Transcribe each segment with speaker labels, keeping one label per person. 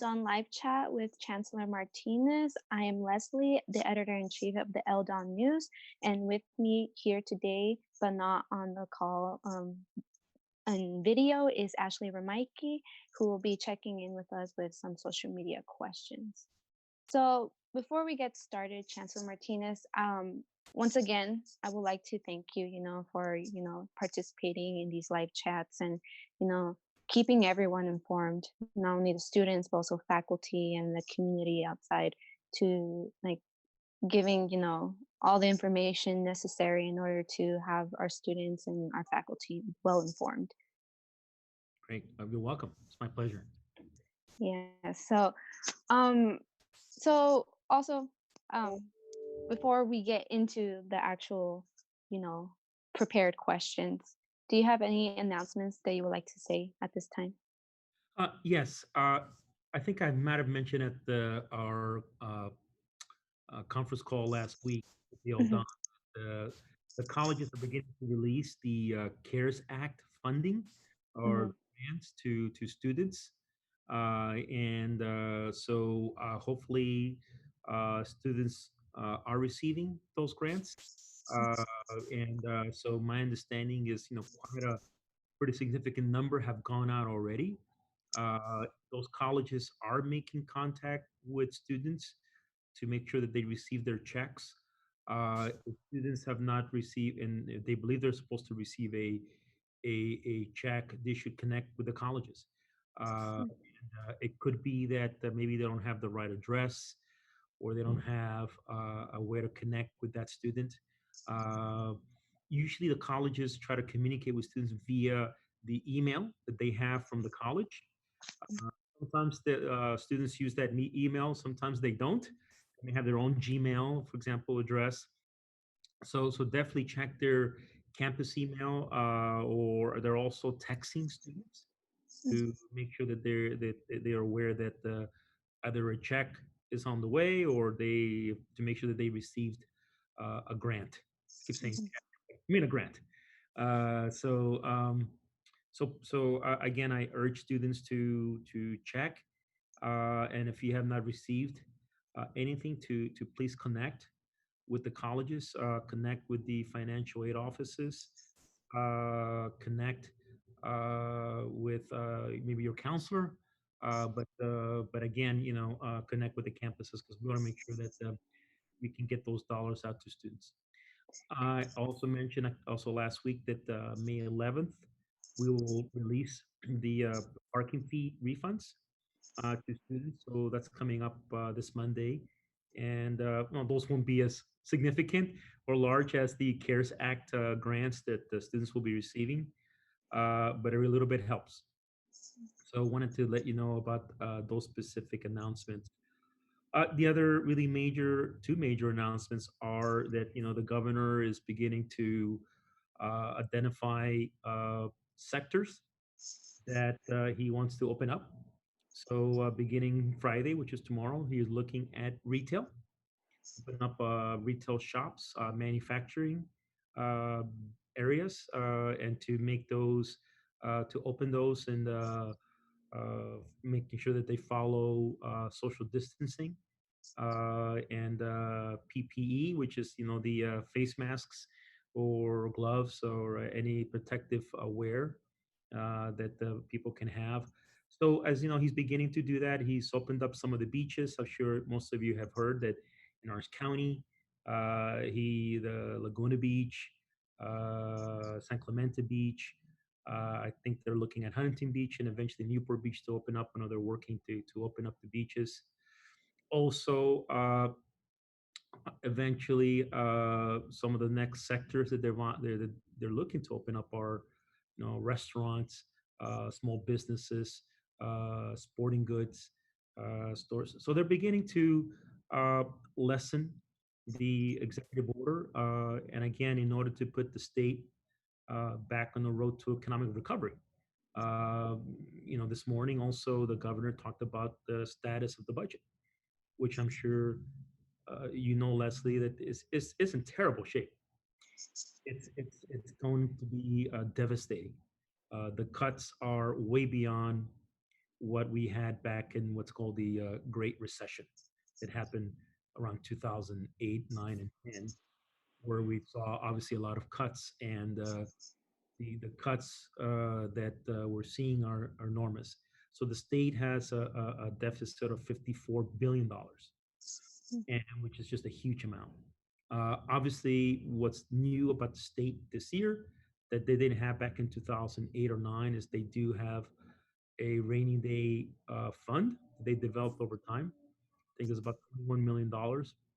Speaker 1: Dawn Live Chat with Chancellor Martinez. I am Leslie, the editor in chief of the El Dawn News, and with me here today, but not on the call and video, is Ashley Ramaiki, who will be checking in with us with some social media questions. So before we get started, Chancellor Martinez, once again, I would like to thank you, for, participating in these live chats and, keeping everyone informed, not only the students, but also faculty and the community outside to like giving, all the information necessary in order to have our students and our faculty well informed.
Speaker 2: Great. You're welcome. It's my pleasure.
Speaker 1: Yeah. Um, so also, um, before we get into the actual, you know, prepared questions, do you have any announcements that you would like to say at this time?
Speaker 2: Yes, I think I might have mentioned at our conference call last week with the
Speaker 1: Mhm,
Speaker 2: Done. The colleges are beginning to release the CARES Act funding or
Speaker 1: mhm,
Speaker 2: grants to students, and so hopefully students are receiving those grants. Uh, and so my understanding is, quite a pretty significant number have gone out already. Those colleges are making contact with students to make sure that they receive their checks. If students have not received, and if they believe they're supposed to receive a check, they should connect with the colleges. It could be that maybe they don't have the right address, or they don't have a way to connect with that student. Uh, Usually, the colleges try to communicate with students via the email that they have from the college. Uh, Sometimes the students use that email, sometimes they don't. They may have their own Gmail, for example, address. So definitely check their campus email, or they're also texting students to make sure that they're aware that either a check is on the way, or they to make sure that they received a grant. I keep saying
Speaker 1: mhm,
Speaker 2: check. I mean a grant. Uh, so um, so again, I urge students to check, and if you have not received anything, to please connect with the colleges, connect with the financial aid offices, connect with maybe your counselor, but again, connect with the campuses because we want to make sure that we can get those dollars out to students. I also mentioned also last week that May 11th we will release the parking fee refunds to students. So that's coming up this Monday, and no, those won't be as significant or large as the CARES Act grants that the students will be receiving, but every little bit helps. So I wanted to let you know about those specific announcements. The other really two major announcements are that the governor is beginning to identify sectors that he wants to open up. So beginning Friday, which is tomorrow, he is looking at retail, open up retail shops, manufacturing uh, areas, and to make those, to open those, and making sure that they follow social distancing and PPE, which is the face masks or gloves or any protective wear that the people can have. So as you know, he's beginning to do that. He's opened up some of the beaches. I'm sure most of you have heard that in Orange County, the Laguna Beach, San Clemente Beach. I think they're looking at Huntington Beach and eventually Newport Beach to open up. I know they're working to open up the beaches. Also, eventually, some of the next sectors that they're looking to open up are, restaurants, small businesses, sporting goods stores. So they're beginning to uh, lessen the executive order, and again, in order to put the state back on the road to economic recovery. Uh, this morning also the governor talked about the status of the budget, which I'm sure Leslie, that is in terrible shape. It's going to be devastating. The cuts are way beyond what we had back in what's called the Great Recession that happened around 2008, 9, and 10, where we saw obviously a lot of cuts, and the cuts that we're seeing are enormous. So the state has a deficit of $54 billion, and which is just a huge amount. Obviously, what's new about the state this year that they didn't have back in 2008 or 9 is they do have a rainy day fund they developed over time. I think it's about $21 million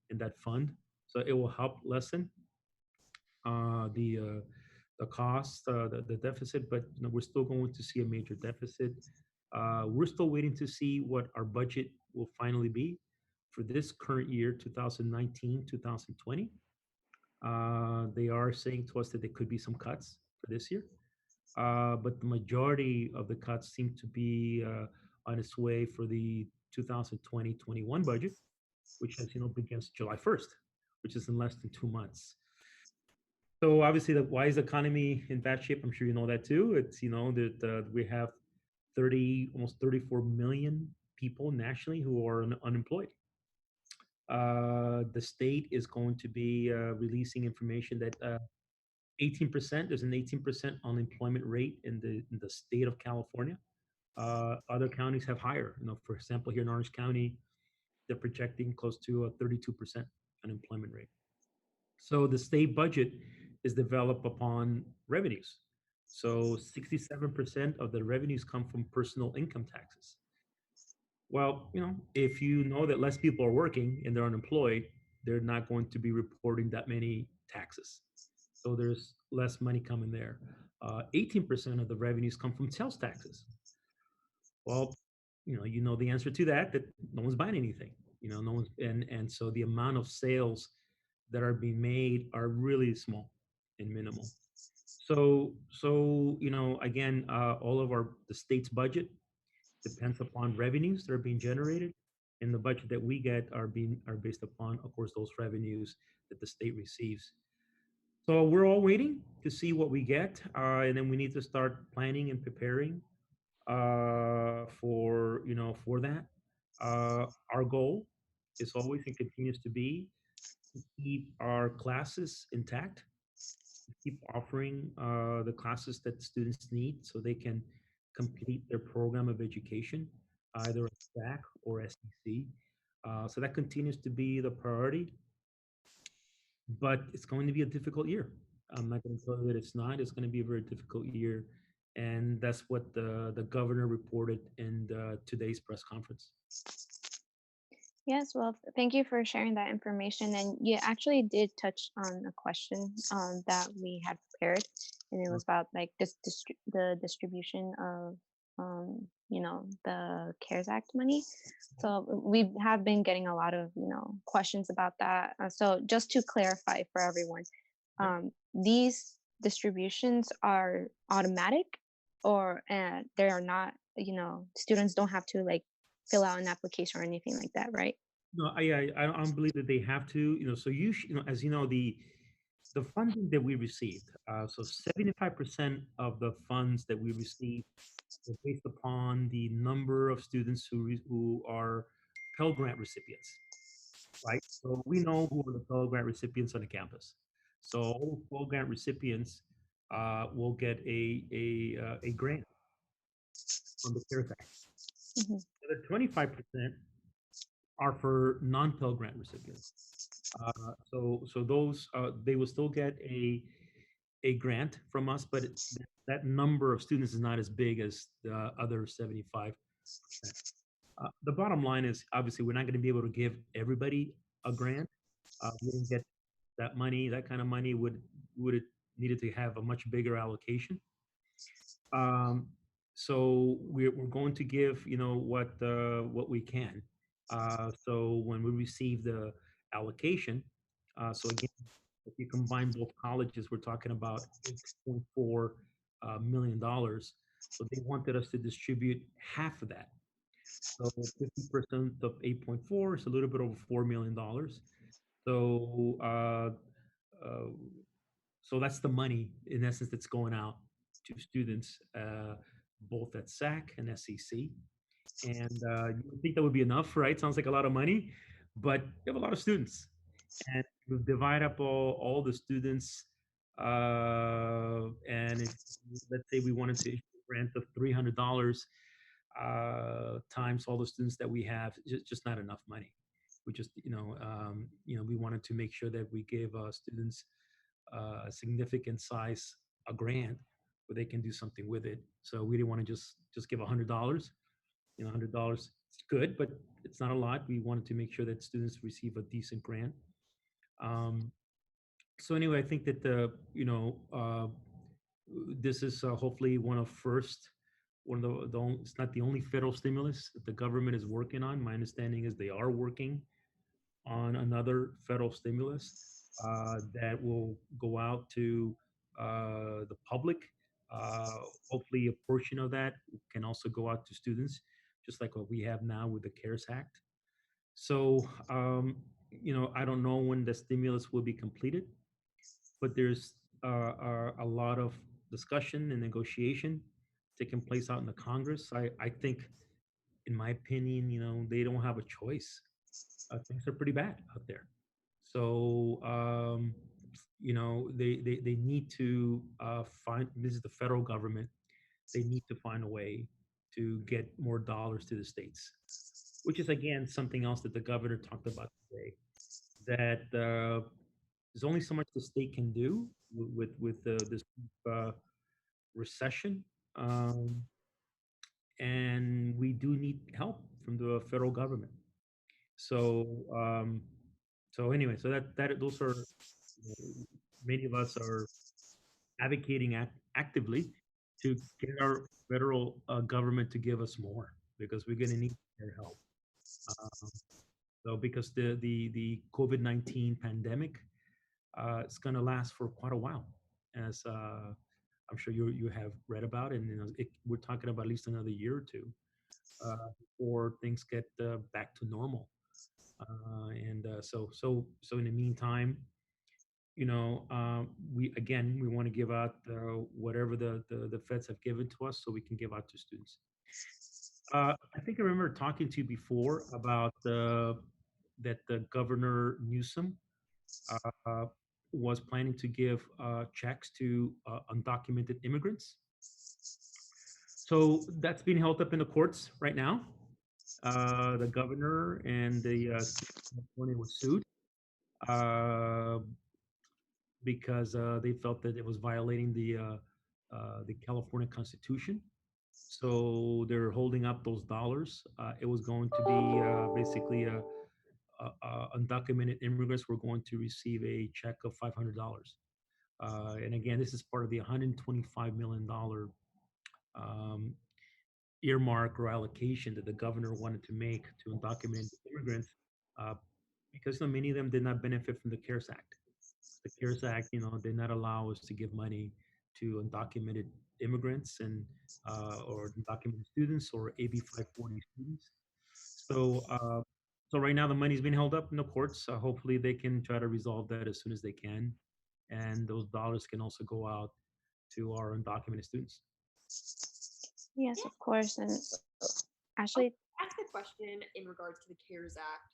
Speaker 2: in that fund, so it will help lessen uh, the uh, the cost, the deficit. But we're still going to see a major deficit. We're still waiting to see what our budget will finally be for this current year, 2019, 2020. They are saying to us that there could be some cuts for this year, but the majority of the cuts seem to be on its way for the 2020-21 budget, which, as you know, begins July 1st, which is in less than 2 months. So obviously, why is the economy in bad shape? I'm sure you know that too. It's that we have almost 34 million people nationally who are unemployed. The state is going to be releasing information that 18%. There's an 18% unemployment rate in the state of California. Other counties have higher. For example, here in Orange County, they're projecting close to a 32% unemployment rate. So the state budget is developed upon revenues. So 67% of the revenues come from personal income taxes. Well, if you know that less people are working and they're unemployed, they're not going to be reporting that many taxes. So there's less money coming there. 18% of the revenues come from sales taxes. Well, you know the answer to that no one's buying anything. No one's, and so the amount of sales that are being made are really small and minimal. So again, all of the state's budget depends upon revenues that are being generated, and the budget that we get are based upon, of course, those revenues that the state receives. So we're all waiting to see what we get, and then we need to start planning and preparing for that. Our goal is always and continues to be to keep our classes intact, to keep offering the classes that students need so they can complete their program of education, either at SAC or SEC. So that continues to be the priority, but it's going to be a difficult year. I'm not going to tell you that it's not. It's going to be a very difficult year, and that's what the governor reported in today's press conference.
Speaker 1: Yes, well, thank you for sharing that information. And you actually did touch on a question that we had prepared, and it was about like the distribution of the CARES Act money. So we have been getting a lot of questions about that. So just to clarify for everyone,
Speaker 2: Okay.
Speaker 1: these distributions are automatic, or they are not. Students don't have to like fill out an application or anything like that, right?
Speaker 2: No, I don't believe that they have to. So as you know, the funding that we received. So 75% of the funds that we received were based upon the number of students who are Pell Grant recipients, right? So we know who are the Pell Grant recipients on the campus. So all Pell Grant recipients will get a grant from the CARES Act.
Speaker 1: Mhm.
Speaker 2: The other 25% are for non-Pell Grant recipients. So those they will still get a grant from us, but that number of students is not as big as the other 75%. The bottom line is obviously we're not going to be able to give everybody a grant. We didn't get that money. That kind of money would it needed to have a much bigger allocation. Um, so we're going to give what we can. So when we receive the allocation, so again, if you combine both colleges, we're talking about $8.4 million. So they wanted us to distribute half of that. So 50% of 8.4 is a little bit over $4 million. So uh, so that's the money in essence that's going out to students, both at SAC and SEC. And you would think that would be enough, right? Sounds like a lot of money, but we have a lot of students, and we divide up all the students. And if let's say we wanted to issue a grant of $300 times all the students that we have, just not enough money. We just, we wanted to make sure that we gave students a significant size a grant where they can do something with it. So we didn't want to just give $100. $100 is good, but it's not a lot. We wanted to make sure that students receive a decent grant. Um, so anyway, I think that this is hopefully one of it's not the only federal stimulus that the government is working on. My understanding is they are working on another federal stimulus that will go out to the public. Uh, Hopefully, a portion of that can also go out to students, just like what we have now with the CARES Act. So, I don't know when the stimulus will be completed, but there's a lot of discussion and negotiation taking place out in the Congress. I think, in my opinion, they don't have a choice. Things are pretty bad out there. So, they need to find, this is the federal government, they need to find a way to get more dollars to the states, which is, again, something else that the governor talked about today, that there's only so much the state can do with this uh, recession. Um, and we do need help from the federal government. So, anyway, so that those are, you know, many of us are advocating actively to get our federal government to give us more, because we're going to need their help. Um, so because the COVID-19 pandemic, it's going to last for quite a while, as I'm sure you have read about, and we're talking about at least another year or two before things get back to normal. So in the meantime, we want to give out whatever the feds have given to us, so we can give out to students. I think I remember talking to you before about that the Governor Newsom uh, was planning to give checks to undocumented immigrants. So that's being held up in the courts right now. The governor and the state of California was sued uh, because they felt that it was violating the California Constitution. So they're holding up those dollars. It was going to be basically undocumented immigrants were going to receive a check of $500. And again, this is part of the $125 million um, earmark or allocation that the governor wanted to make to undocumented immigrants, uh, because many of them did not benefit from the CARES Act. The CARES Act, did not allow us to give money to undocumented immigrants and or undocumented students or AB 540 students. So, so right now the money's being held up in the courts. Hopefully, they can try to resolve that as soon as they can, and those dollars can also go out to our undocumented students.
Speaker 1: Yes, of course. And
Speaker 3: Oh,
Speaker 1: actually,
Speaker 3: ask a question in regards to the CARES Act.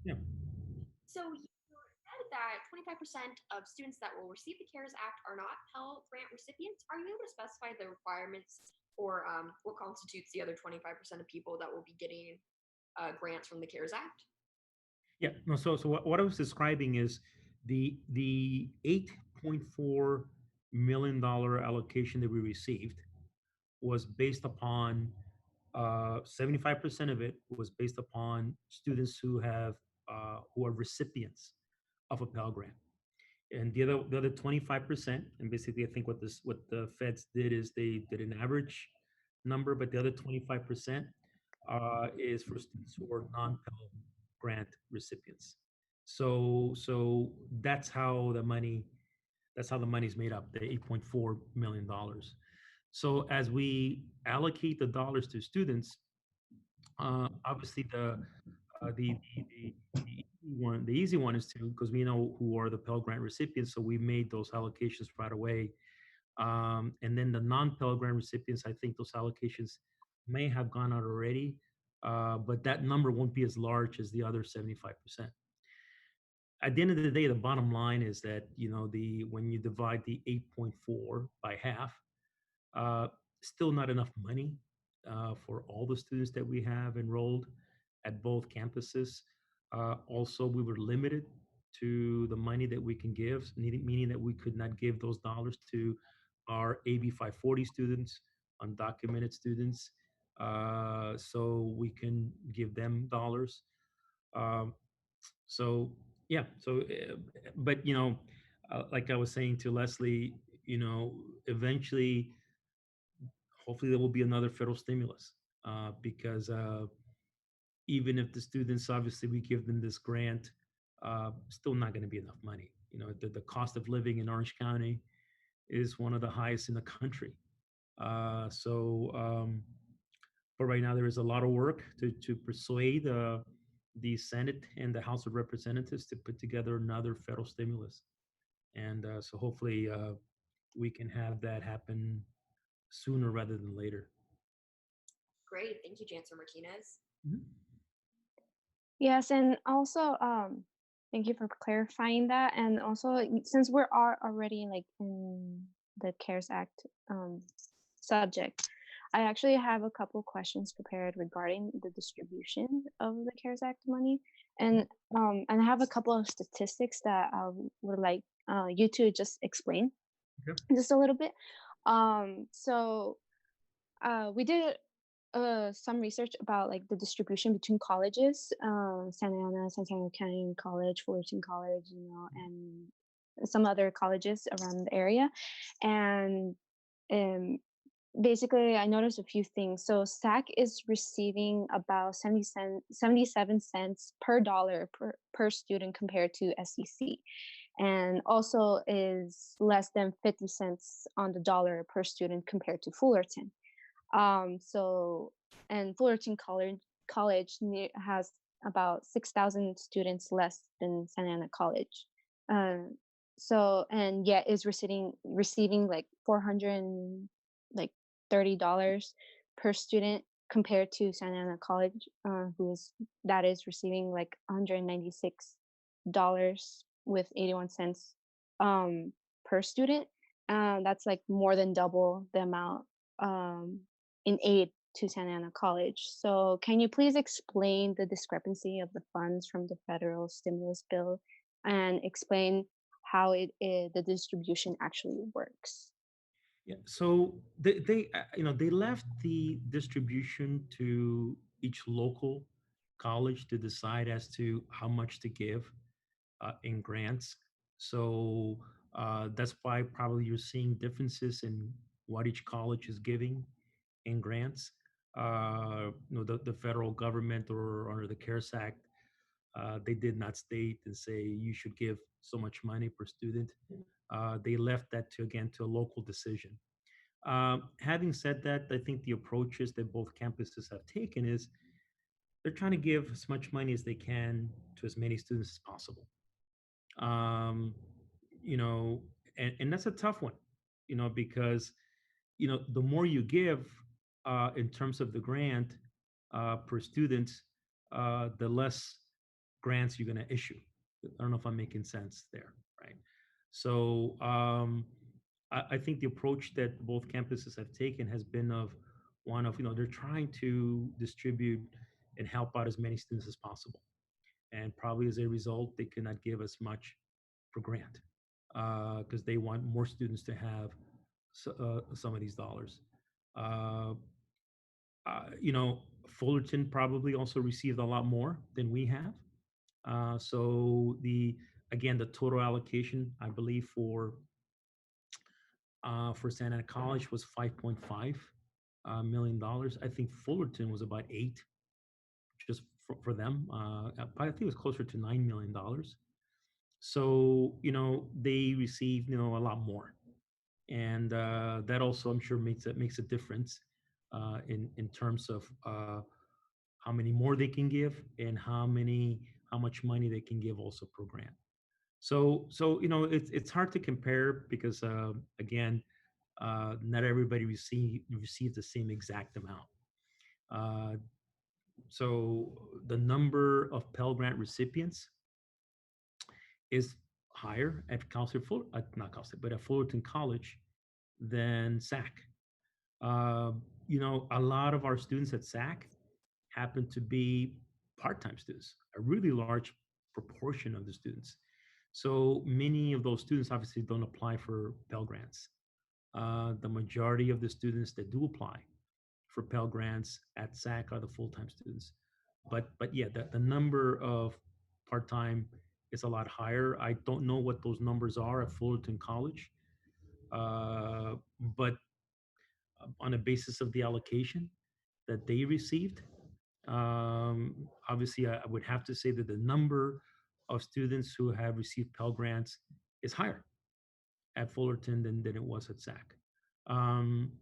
Speaker 2: Yeah.
Speaker 3: So you said that 25% of students that will receive the CARES Act are not Pell Grant recipients. Are you able to specify the requirements or what constitutes the other 25% of people that will be getting grants from the CARES Act?
Speaker 2: Yeah. No. So what I was describing is the $8.4 million allocation that we received was based upon 75% of it was based upon students who are recipients of a Pell Grant, and the other 25%, and basically I think what the feds did is they did an average number, but the other 25% is for students who are non-Pell Grant recipients. So that's how the money is made up, the $8.4 million. So as we allocate the dollars to students, obviously the easy one is to, because we know who are the Pell Grant recipients, so we made those allocations right away. And then the non-Pell Grant recipients, I think those allocations may have gone out already. but that number won't be as large as the other 75%. At the end of the day, the bottom line is that the when you divide the 8.4 by half, uh, still not enough money for all the students that we have enrolled at both campuses. Also, we were limited to the money that we can give, meaning that we could not give those dollars to our AB 540 students, undocumented students. So we can give them dollars. Um, so yeah, but like I was saying to Leslie, eventually, hopefully, there will be another federal stimulus because even if the students, obviously, we give them this grant, still not going to be enough money. The cost of living in Orange County is one of the highest in the country. But right now, there is a lot of work to persuade the Senate and the House of Representatives to put together another federal stimulus. And so hopefully we can have that happen sooner rather than later.
Speaker 3: Great. Thank you, Chancellor Martinez.
Speaker 2: Mhm.
Speaker 1: Yes, and also thank you for clarifying that. And also since we are already like in the CARES Act subject, I actually have a couple questions prepared regarding the distribution of the CARES Act money. And I have a couple of statistics that I would like you to just explain
Speaker 2: Okay.
Speaker 1: just a little bit. So we did some research about like the distribution between colleges, Santa Ana, Centennial County College, Fullerton College, and some other colleges around the area. And um, basically, I noticed a few things. So SAC is receiving about 77 cents per dollar per student compared to SEC, and also is less than 50 cents on the dollar per student compared to Fullerton. So, and Fullerton College has about 6,000 students less than Santa Ana College. Uh, and yet is receiving like 400 like $30 per student compared to Santa Ana College, that is receiving like $196 with 81 cents per student. That's like more than double the amount um, in aid to Santa Ana College. So, can you please explain the discrepancy of the funds from the federal stimulus bill and explain how the distribution actually works?
Speaker 2: Yeah. So they left the distribution to each local college to decide as to how much to give in grants. So that's why probably you're seeing differences in what each college is giving in grants. The federal government or under the CARES Act, they did not state and say you should give so much money per student. They left that to a local decision. Having said that, I think the approaches that both campuses have taken is they're trying to give as much money as they can to as many students as possible. Um, you know, and that's a tough one, because the more you give in terms of the grant per student, the less grants you're going to issue. I don't know if I'm making sense there, right? So I think the approach that both campuses have taken has been of one of they're trying to distribute and help out as many students as possible, and probably as a result, they cannot give as much per grant because they want more students to have some of these dollars. Uh, Fullerton probably also received a lot more than we have. So the total allocation, I believe, for Santa Ana College was $5.5 million. I think Fullerton was about eight, just for them. I think it was closer to $9 million. So they received a lot more, and that also I'm sure makes a difference in terms of how many more they can give and how much money they can give also per grant. So it's hard to compare because again, not everybody received the same exact amount. Uh, So the number of Pell Grant recipients is higher at not Cal State, but at Fullerton College than SAC. Uh, a lot of our students at SAC happen to be part-time students, a really large proportion of the students. So many of those students obviously don't apply for Pell Grants. The majority of the students that do apply for Pell Grants at SAC are the full-time students. But yeah, the number of part-time is a lot higher. I don't know what those numbers are at Fullerton College, but on a basis of the allocation that they received, obviously I would have to say that the number of students who have received Pell Grants is higher at Fullerton than it was at SAC. Um,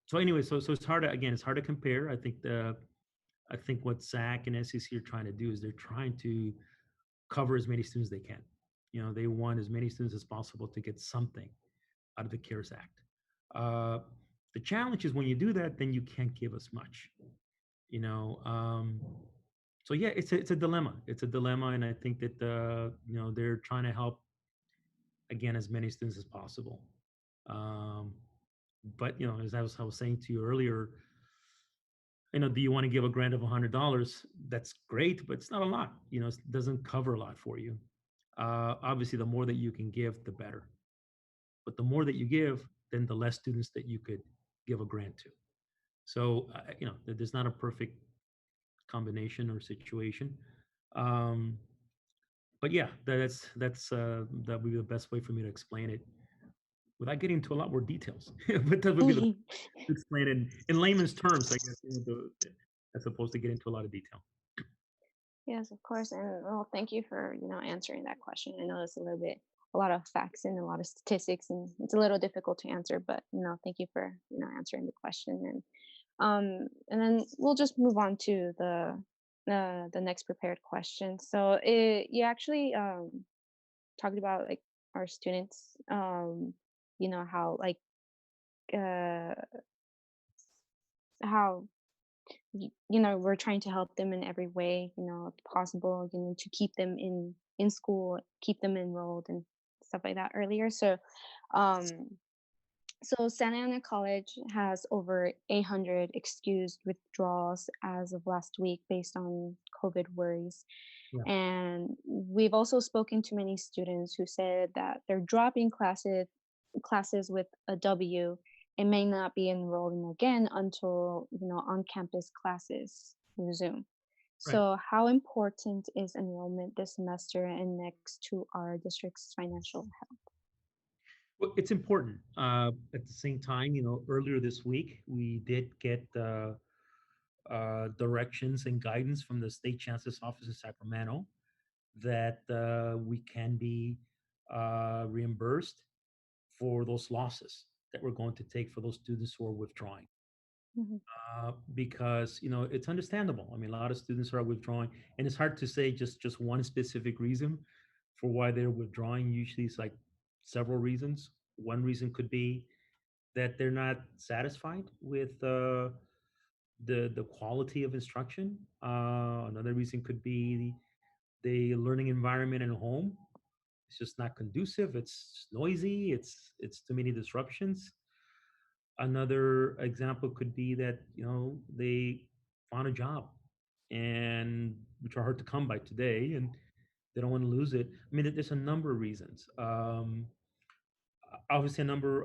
Speaker 2: so anyway, so it's hard to, again, it's hard to compare. I think what SAC and SEC are trying to do is they're trying to cover as many students as they can. They want as many students as possible to get something out of the CARES Act. Uh, the challenge is when you do that, then you can't give as much. You know, um, so yeah, it's a dilemma. It's a dilemma, and I think that they're trying to help again as many students as possible. Um, but as I was saying to you earlier, do you want to give a grant of $100? That's great, but it's not a lot. It doesn't cover a lot for you. Obviously, the more that you can give, the better. But the more that you give, then the less students that you could give a grant to. So, there's not a perfect combination or situation. Um, but yeah, that would be the best way for me to explain it without getting into a lot more details. But that would be the to explain it in layman's terms, I guess, as opposed to get into a lot of detail.
Speaker 1: Yes, of course. And well, thank you for, answering that question. I know it's a lot of facts and a lot of statistics, and it's a little difficult to answer, but, thank you for, answering the question. And then we'll just move on to the next prepared question. So you actually talked about like our students, how like uh, how we're trying to help them in every way possible, to keep them in school, keep them enrolled and stuff like that earlier. Um so Santa Ana College has over 800 excused withdrawals as of last week based on COVID worries.
Speaker 2: Yeah,
Speaker 1: And we've also spoken to many students who said that they're dropping classes with a W and may not be enrolling again until on-campus classes resume.
Speaker 2: right.
Speaker 1: So, how important is enrollment this semester and next to our district's financial health?
Speaker 2: Well, it's important. At the same time, earlier this week, we did get directions and guidance from the state chancellor's office in Sacramento that we can be reimbursed for those losses that we're going to take for those students who are withdrawing.
Speaker 1: Mhm.
Speaker 2: Because it's understandable. I mean, a lot of students are withdrawing, and it's hard to say just one specific reason for why they're withdrawing. Usually, it's like several reasons. One reason could be that they're not satisfied with the quality of instruction. Another reason could be the learning environment at home. It's just not conducive. It's noisy. It's too many disruptions. Another example could be that they found a job and which are hard to come by today, and they don't want to lose it. I mean, there's a number of reasons. Obviously,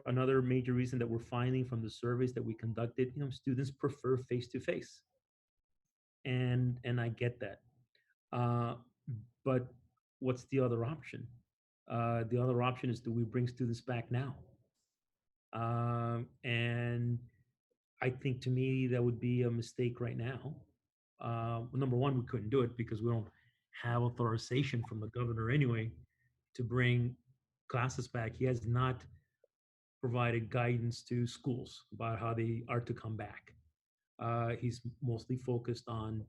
Speaker 2: another major reason that we're finding from the surveys that we conducted, students prefer face to face, and I get that. Uh, but what's the other option? The other option is, do we bring students back now? And I think to me that would be a mistake right now. Number one, we couldn't do it because we don't have authorization from the governor anyway to bring classes back. He has not provided guidance to schools about how they are to come back. He's mostly focused on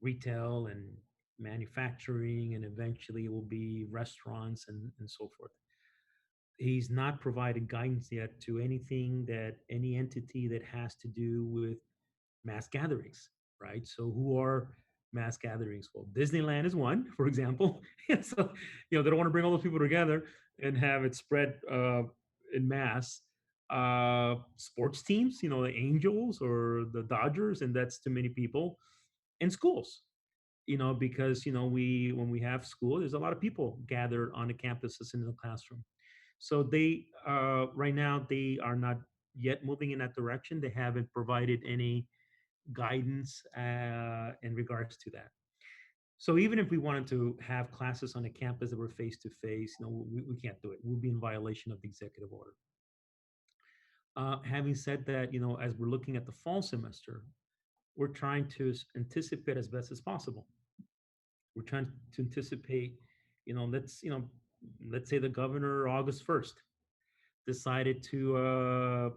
Speaker 2: retail and manufacturing, and eventually it will be restaurants and so forth. He's not provided guidance yet to any entity that has to do with mass gatherings. right? So who are mass gatherings? Well, Disneyland is one, for example. So they don't want to bring all those people together and have it spread in mass. Sports teams, the Angels or the Dodgers, and that's too many people. And schools, because we when we have school, there's a lot of people gathered on the campuses in the classroom. So they right now they are not yet moving in that direction. They haven't provided any guidance in regards to that. So even if we wanted to have classes on the campus that were face to face, we can't do it. We'll be in violation of the executive order. Having said that, as we're looking at the fall semester, we're trying to anticipate as best as possible. We're trying to anticipate, let's say the governor August 1st decided to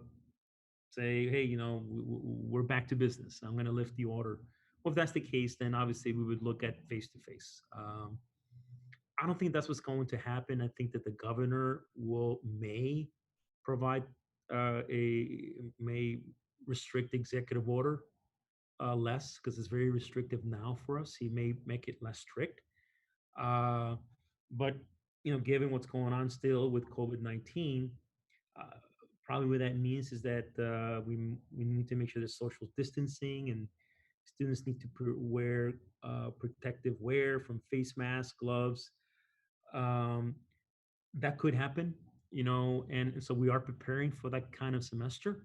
Speaker 2: say, hey, we're back to business. I'm going to lift the order. Well, if that's the case, then obviously we would look at face to face. I don't think that's what's going to happen. I think that the governor may provide a may restrict executive order less because it's very restrictive now for us. He may make it less strict. Uh, but given what's going on still with COVID-19, uh, probably what that means is that we need to make sure there's social distancing and students need to wear protective wear from face masks, gloves. Um, that could happen, and so we are preparing for that kind of semester.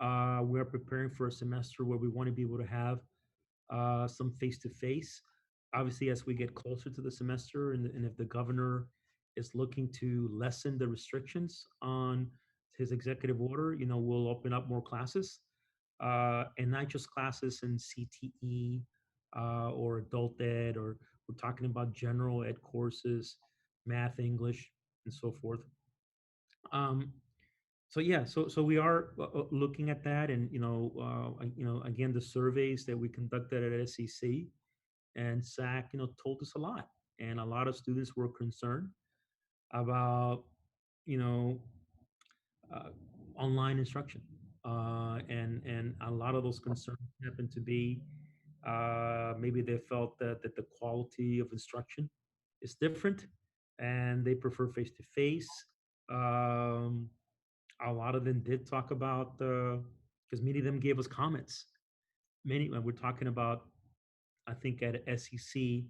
Speaker 2: We are preparing for a semester where we want to be able to have some face to face. Obviously, as we get closer to the semester, and if the governor is looking to lessen the restrictions on his executive order, we'll open up more classes, and not just classes in CTE or adult ed, or we're talking about general ed courses, math, English, and so forth. Um, so yeah, so we are looking at that, and again, the surveys that we conducted at SEC and SAC, told us a lot, and a lot of students were concerned about you know uh, online instruction, and a lot of those concerns happen to be maybe they felt that the quality of instruction is different, and they prefer face to face. A lot of them did talk about because many of them gave us comments. Many we're talking about, I think at SEC,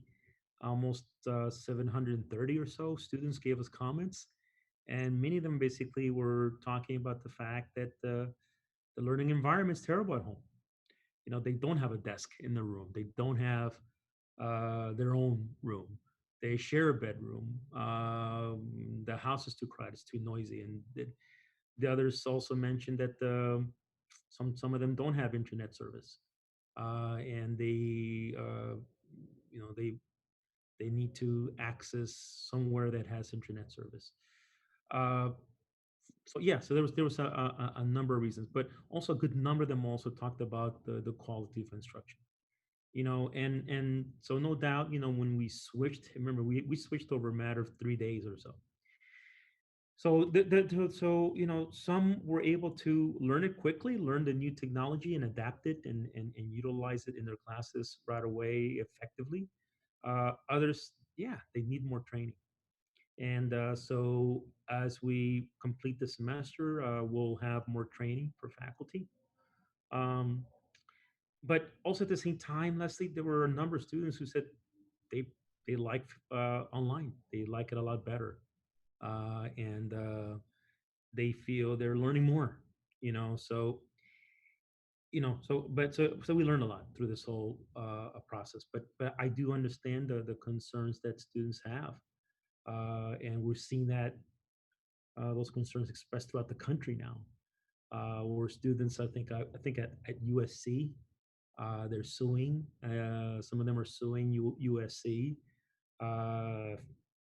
Speaker 2: almost 730 or so students gave us comments, and many of them basically were talking about the fact that the learning environment is terrible at home. They don't have a desk in the room. They don't have their own room. They share a bedroom. The house is too crowded. It's too noisy, and the others also mentioned that some of them don't have internet service, and they need to access somewhere that has internet service. Uh, so yeah, so there was a number of reasons, but also a good number of them also talked about the quality of instruction. And so no doubt, when we switched, remember we switched over a matter of 3 days or so. So so some were able to learn it quickly, learn the new technology and adapt it, and utilize it in their classes right away effectively. Others, yeah, they need more training. And so as we complete the semester, we'll have more training for faculty. Um, but also at the same time, Leslie, there were a number of students who said they they like online. They like it a lot better, and they feel they're learning more. So so we learned a lot through this whole process. But I do understand the concerns that students have, and we're seeing that those concerns expressed throughout the country now, where students, I think at USC, they're suing. Some of them are suing USC uh,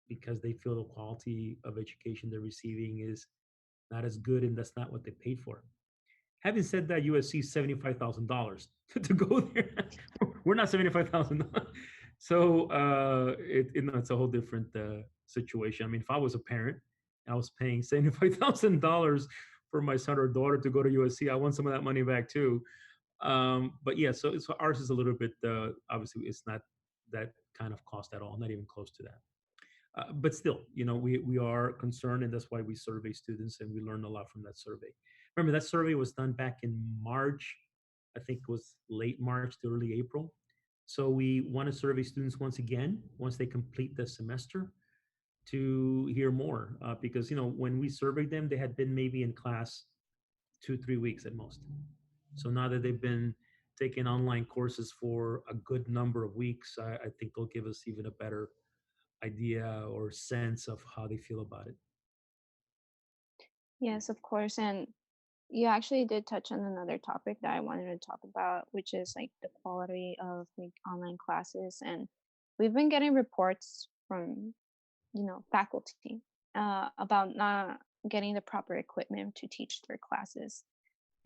Speaker 2: because they feel the quality of education they're receiving is not as good, and that's not what they paid for. Having said that, USC is $75,000 to go there. We're not 75,000. So it's a whole different situation. I mean, if I was a parent, I was paying $75,000 for my son or daughter to go to USC, I want some of that money back too. But yeah, so ours is a little bit, obviously it's not that kind of cost at all, not even close to that. But still, we are concerned, and that's why we survey students, and we learn a lot from that survey. Remember, that survey was done back in March. I think it was late March to early April. So we want to survey students once again once they complete the semester to hear more, because when we surveyed them, they had been maybe in class 2 3 weeks at most. So now that they've been taking online courses for a good number of weeks, I think they'll give us even a better idea or sense of how they feel about it.
Speaker 1: Yes, of course. And you actually did touch on another topic that I wanted to talk about, which is like the quality of like online classes. And we've been getting reports from, faculty about not getting the proper equipment to teach their classes.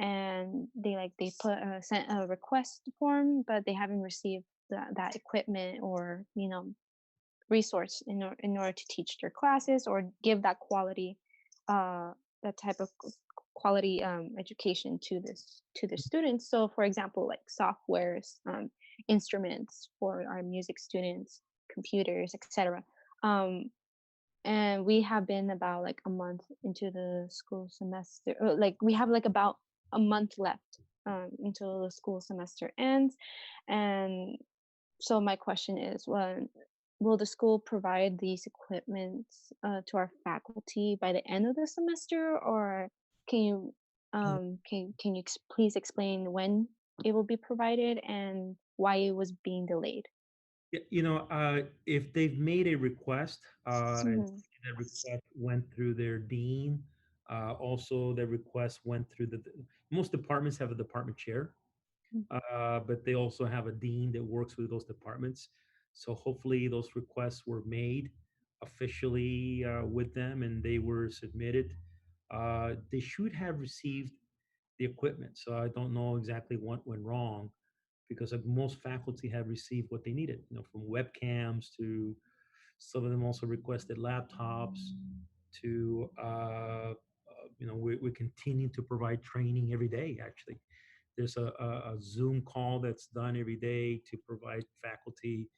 Speaker 1: And they put sent a request form, but they haven't received that equipment or resource in order to teach their classes or give that quality uh that type of quality education to the students. So for example, like softwares, instruments for our music students, computers, etc. um and we have been about like a month into the school semester, like we have like about a month left until the school semester ends. And so my question is, will the school provide these equipments to our faculty by the end of the semester, or can you please explain when it will be provided and why it was being delayed?
Speaker 2: Yeah, if they've made a request, and
Speaker 1: Mhm.
Speaker 2: that request went through their dean, also the request went through most departments have a department chair, but they also have a dean that works with those departments. So hopefully those requests were made officially with them, and they were submitted. They should have received the equipment. So I don't know exactly what went wrong, because most faculty have received what they needed, from webcams to some of them also requested laptops to, we continue to provide training every day, actually. There's a Zoom call that's done every day to provide faculty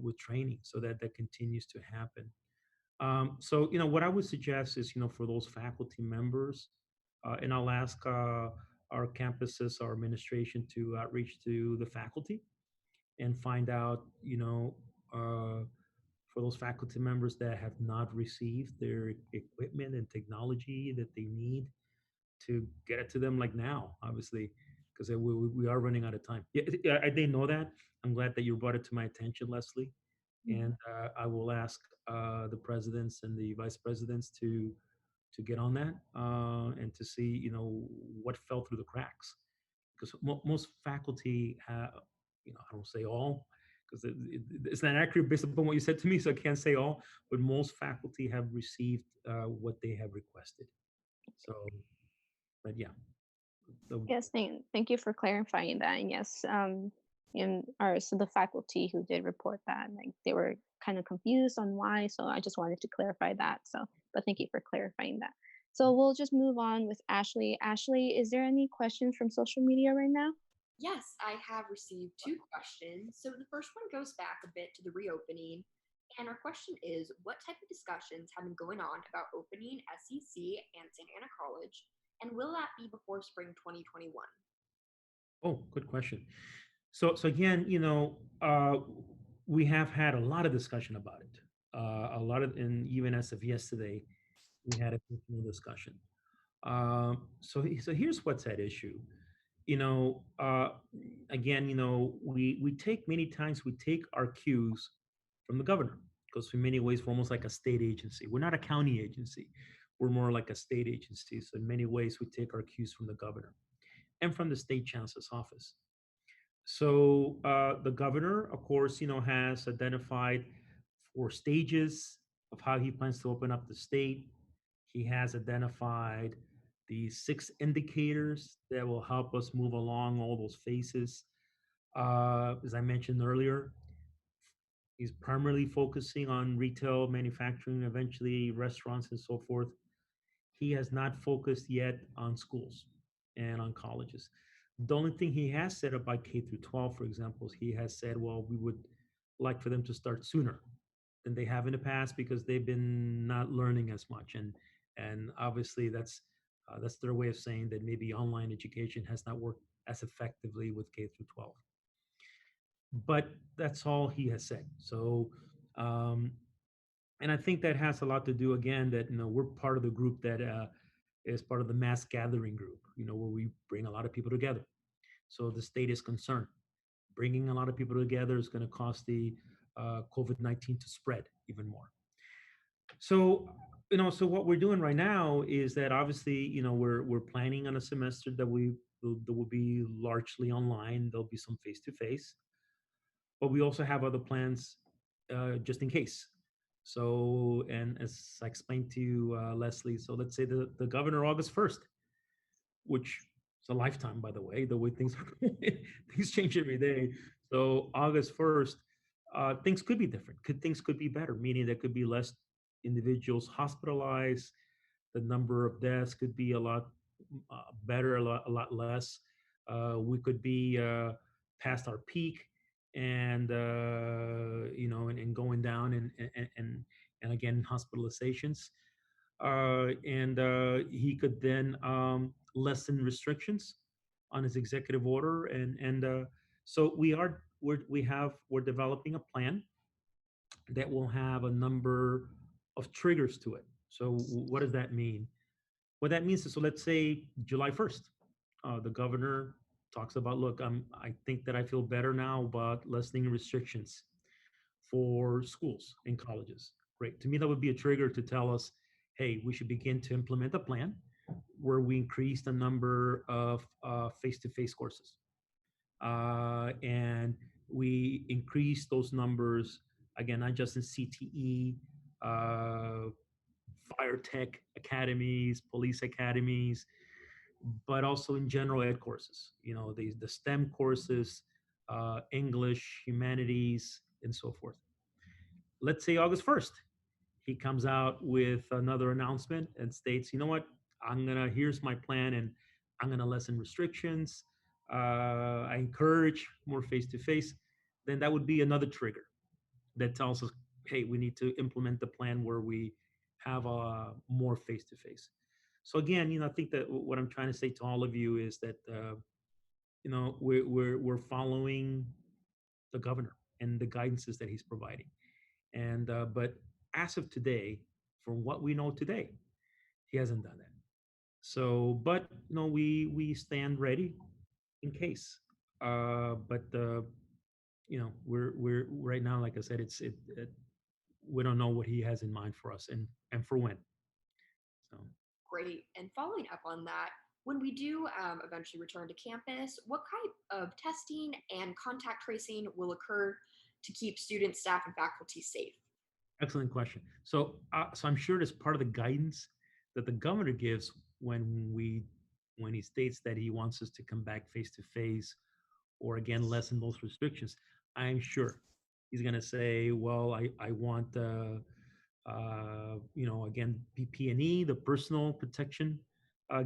Speaker 2: with training, so that continues to happen. So, what I would suggest is, for those faculty members, and I'll ask our campuses, our administration to outreach to the faculty and find out, for those faculty members that have not received their equipment and technology that they need, to get it to them like now, obviously, because we are running out of time. Yeah, I didn't know that. I'm glad that you brought it to my attention, Leslie. And I will ask the presidents and the vice presidents to get on that, and to see what fell through the cracks, because most faculty have, I don't say all, because it's not accurate based upon what you said to me, so I can't say all, but most faculty have received what they have requested. So, but yeah, the,
Speaker 1: Yes, thank you for clarifying that. And yes, so the faculty who did report that, like they were kind of confused on why. So I just wanted to clarify that. So, but thank you for clarifying that. So we'll just move on with Ashley. Ashley, is there any questions from social media right now?
Speaker 3: Yes, I have received two questions. So the first one goes back a bit to the reopening. And our question is, what type of discussions have been going on about opening SEC and Santa Ana College? And will that be before spring 2021?
Speaker 2: oh, good question. So again, we have had a lot of discussion about it. A lot of, and even as of yesterday, we had a continual discussion. So here's what's at issue. You know, uh, Again, we take many times we take our cues from the governor, because in many ways we're almost like a state agency. We're not a county agency. We're more like a state agency. So in many ways we take our cues from the governor and from the state chancellor's office. So the governor, of course, has identified 4 stages of how he plans to open up the state. He has identified the 6 indicators that will help us move along all those phases. As I mentioned earlier, he's primarily focusing on retail, manufacturing, eventually restaurants, and so forth. He has not focused yet on schools and on colleges. The only thing he has said about K through 12, for example, is he has said, well, we would like for them to start sooner than they have in the past because they've been not learning as much, and obviously that's their way of saying that maybe online education has not worked as effectively with K through 12. But that's all he has said. So, um, and I think that has a lot to do again that we're part of the group that is part of the mass gathering group. Where we bring a lot of people together. So the state is concerned. Bringing a lot of people together is going to cause the COVID-19 to spread even more. So, so what we're doing right now is that obviously, we're planning on a semester that will be largely online. There'll be some face to face, but we also have other plans just in case. So, and as I explained to you, Leslie, so let's say the governor August 1st, which is a lifetime, by the way things are going, things change every day. So August 1st, things could be different. Things could be better, meaning there could be less individuals hospitalized. The number of deaths could be a lot better, a lot less. We could be past our peak, and and going down, and again hospitalizations, and he could then lessen restrictions on his executive order, and so we're developing a plan that will have a number of triggers to it. So what does that mean? What that means is, so let's say July 1st, the governor talks about, look, I think that I feel better now about lessening restrictions for schools and colleges. Great. To me, that would be a trigger to tell us, hey, we should begin to implement a plan where we increase the number of face-to-face courses, and we increase those numbers again, not just in CTE, uh, fire tech academies, police academies, but also in general ed courses. The STEM courses, English, humanities, and so forth. Let's say August 1st, he comes out with another announcement and states, you know what, here's my plan, and I'm gonna lessen restrictions. I encourage more face to face. Then that would be another trigger that tells us, hey, we need to implement the plan where we have more face to face. So again, I think that what I'm trying to say to all of you is that we're following the governor and the guidances that he's providing. And but as of today, from what we know today, he hasn't done that. So, but we stand ready in case. But we're right now, like I said, we don't know what he has in mind for us, and for when. So
Speaker 3: Great. And following up on that, when we do eventually return to campus, what kind of testing and contact tracing will occur to keep students, staff, and faculty safe?
Speaker 2: excellent question. So I'm sure that's part of the guidance that the governor gives when he states that he wants us to come back face to face, or again lessen those restrictions. I'm sure he's going to say, well, I want again PPE, the personal protection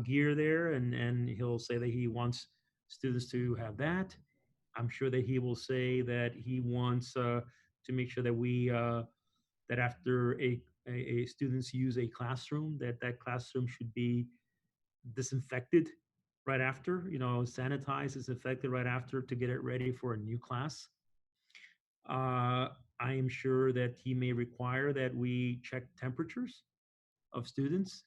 Speaker 2: gear there, and he'll say that he wants students to have that. I'm sure that he will say that he wants to make sure that we that after a students use a classroom, that classroom should be disinfected right after, sanitized, disinfected right after to get it ready for a new class. Uh, I am sure that he may require that we check temperatures of students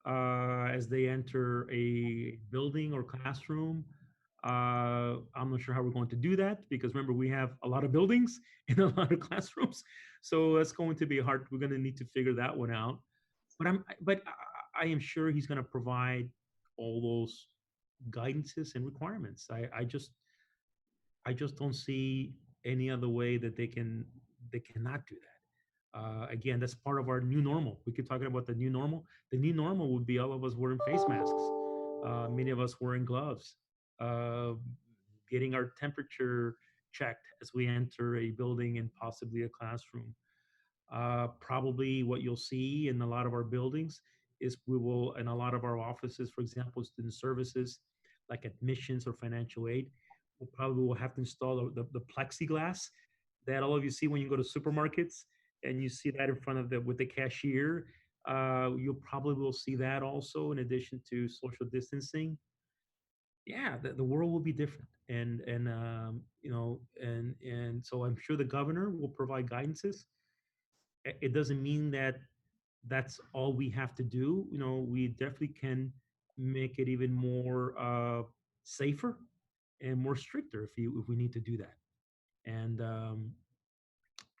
Speaker 2: as they enter a building or classroom. I'm not sure how we're going to do that because remember, we have a lot of buildings and a lot of classrooms. So that's going to be hard. We're going to need to figure that one out. But I am sure he's going to provide all those guidances and requirements. I just don't see any other way that they cannot do that. Again, that's part of our new normal. We keep talking about the new normal. The new normal would be all of us wearing face masks, many of us wearing gloves, uh, getting our temperature checked as we enter a building and possibly a classroom. Probably what you'll see in a lot of our buildings is we will, in a lot of our offices, for example, student services, like admissions or financial aid, we'll probably will have to install the plexiglass that all of you see when you go to supermarkets and you see that in front of the with the cashier. You probably will see that also in addition to social distancing. Yeah, the world will be different, and and so I'm sure the governor will provide guidances. It doesn't mean that that's all we have to do. We definitely can make it even more safer and more stricter if we need to do that. And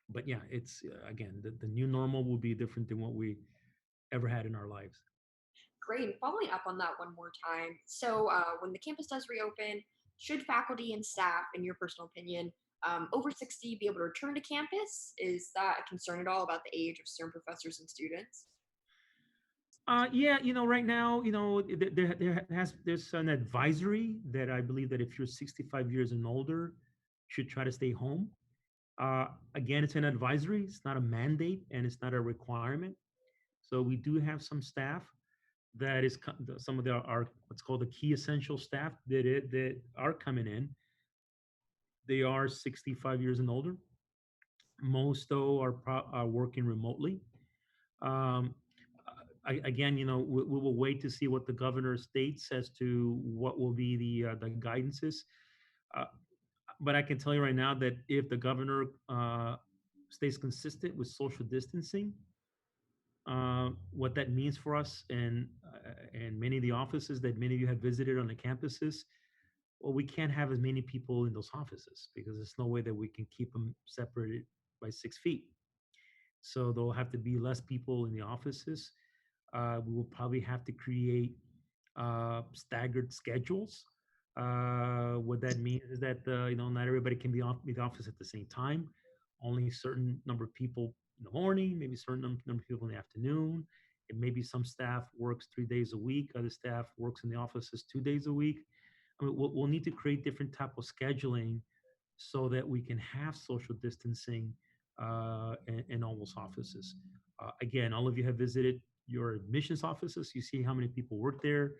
Speaker 2: but yeah, it's again, the new normal will be different than what we ever had in our lives.
Speaker 3: Great. And following up on that one more time. So, when the campus does reopen, should faculty and staff, in your personal opinion, over 60 be able to return to campus? Is that a concern at all about the age of certain professors and students?
Speaker 2: Yeah, right now, there's an advisory that I believe that if you're 65 years and older, should try to stay home. Again, it's an advisory; it's not a mandate, and it's not a requirement. So we do have some staff that is some of the our what's called the key essential staff that are coming in. They are 65 years and older. Most though are working remotely. Um, Again, we will wait to see what the governor states as to what will be the guidances. Uh, but I can tell you right now that if the governor stays consistent with social distancing, what that means for us and many of the offices that many of you have visited on the campuses, well, we can't have as many people in those offices because there's no way that we can keep them separated by 6 feet. So there'll have to be less people in the offices. We will probably have to create staggered schedules. What that means is that not everybody can be off in the office at the same time. Only a certain number of people in the morning, maybe a certain number of people in the afternoon. And maybe some staff works 3 days a week. Other staff works in the offices 2 days a week. I mean, we'll need to create different type of scheduling so that we can have social distancing in all those offices. Again, all of you have visited your admissions offices. You see how many people work there.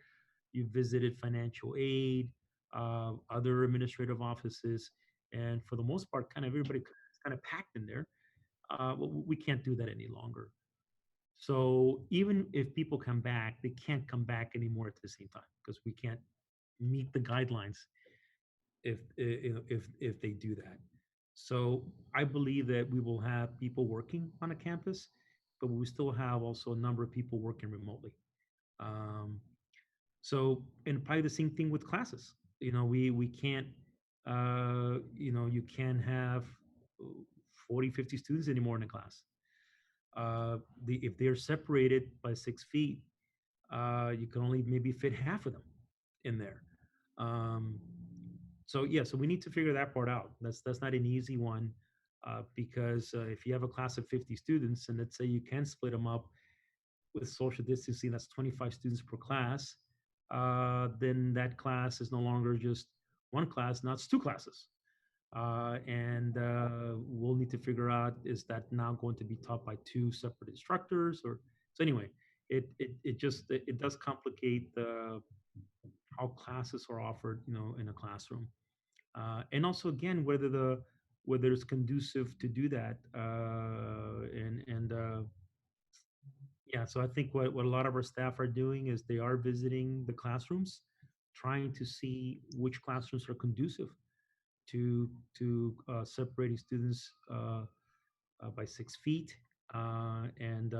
Speaker 2: You visited financial aid, other administrative offices, and for the most part, kind of everybody is kind of packed in there. But we can't do that any longer. So even if people come back, they can't come back anymore at the same time because we can't meet the guidelines if they do that. So I believe that we will have people working on a campus, but we still have also a number of people working remotely. Um, and probably the same thing with classes. We can't, you can't have 40, 50 students anymore in a class. If they're separated by 6 feet, you can only maybe fit half of them in there. Um, so yeah, so we need to figure that part out. That's not an easy one because if you have a class of 50 students and let's say you can split them up with social distancing, that's 25 students per class. Then that class is no longer just one class, now it's two classes. And we'll need to figure out, is that now going to be taught by two separate instructors? Or so anyway, it does complicate how classes are offered, in a classroom. And also again, whether it's conducive to do that. And yeah, so I think what a lot of our staff are doing is they are visiting the classrooms, trying to see which classrooms are conducive to separating students by 6 feet, and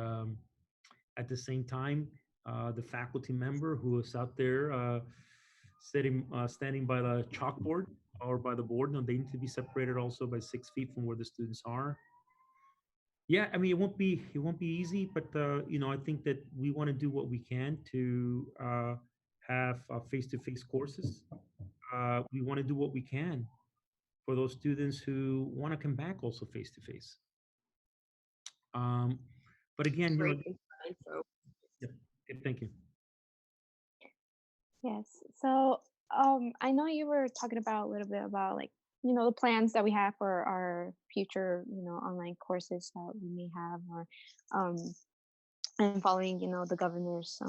Speaker 2: at the same time, the faculty member who is out there standing by the chalkboard or by the board, they need to be separated also by 6 feet from where the students are. Yeah, I mean, it won't be easy, but I think that we want to do what we can to have face-to-face courses. We want to do what we can for those students who want to come back also face to face. Um, but again,
Speaker 3: Great. Thanks for that info.
Speaker 2: yep, yep, thank you.
Speaker 1: Yes. So, I know you were talking about a little bit about like, the plans that we have for our future, online courses that we may have, or, um, and following, the governor's,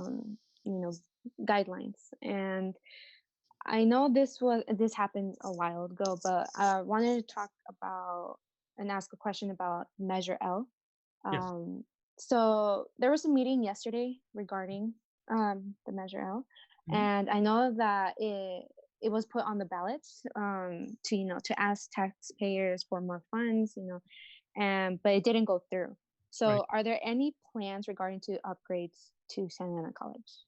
Speaker 1: you know, guidelines. And I know this happened a while ago, but I wanted to talk about and ask a question about Measure L.
Speaker 2: Yes.
Speaker 1: Um, so there was a meeting yesterday regarding the Measure L,
Speaker 2: Mhm.
Speaker 1: and I know that it was put on the ballots to to ask taxpayers for more funds, and but it didn't go through.
Speaker 2: Right.
Speaker 1: So are there any plans regarding to upgrades to Santa Ana College?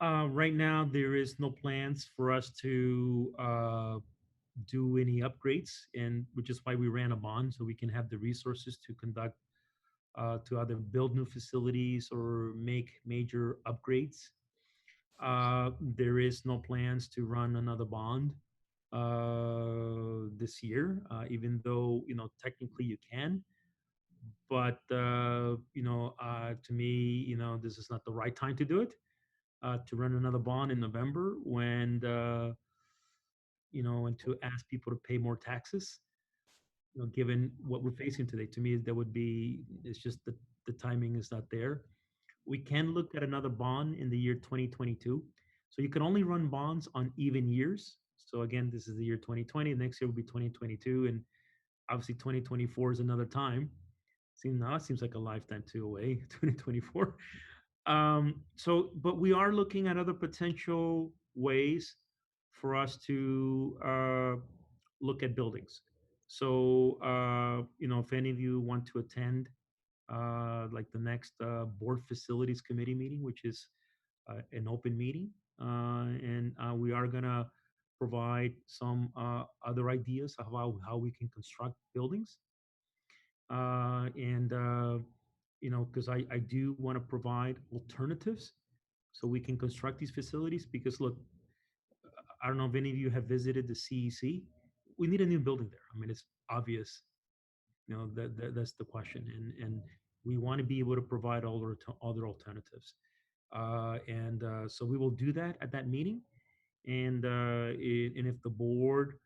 Speaker 2: Right now, there is no plans for us to do any upgrades, and which is why we ran a bond so we can have the resources to conduct to either build new facilities or make major upgrades. There is no plans to run another bond this year, even though technically you can. But to me, this is not the right time to do it. To run another bond in November when and to ask people to pay more taxes. Given what we're facing today, to me that would be it's just the timing is not there. We can look at another bond in the year 2022. So you can only run bonds on even years. So again, this is the year 2020. Next year will be 2022, and obviously 2024 is another time. Seems now it seems like a lifetime too away. 2024. But we are looking at other potential ways for us to look at buildings. So, if any of you want to attend, like the next board facilities committee meeting, which is an open meeting, and we are gonna provide some other ideas of how we can construct buildings, and because I do want to provide alternatives so we can construct these facilities. Because look, I don't know if any of you have visited the CEC. We need a new building there. I mean, it's obvious. That's the question, and we want to be able to provide other alternatives. So we will do that at that meeting, and if the board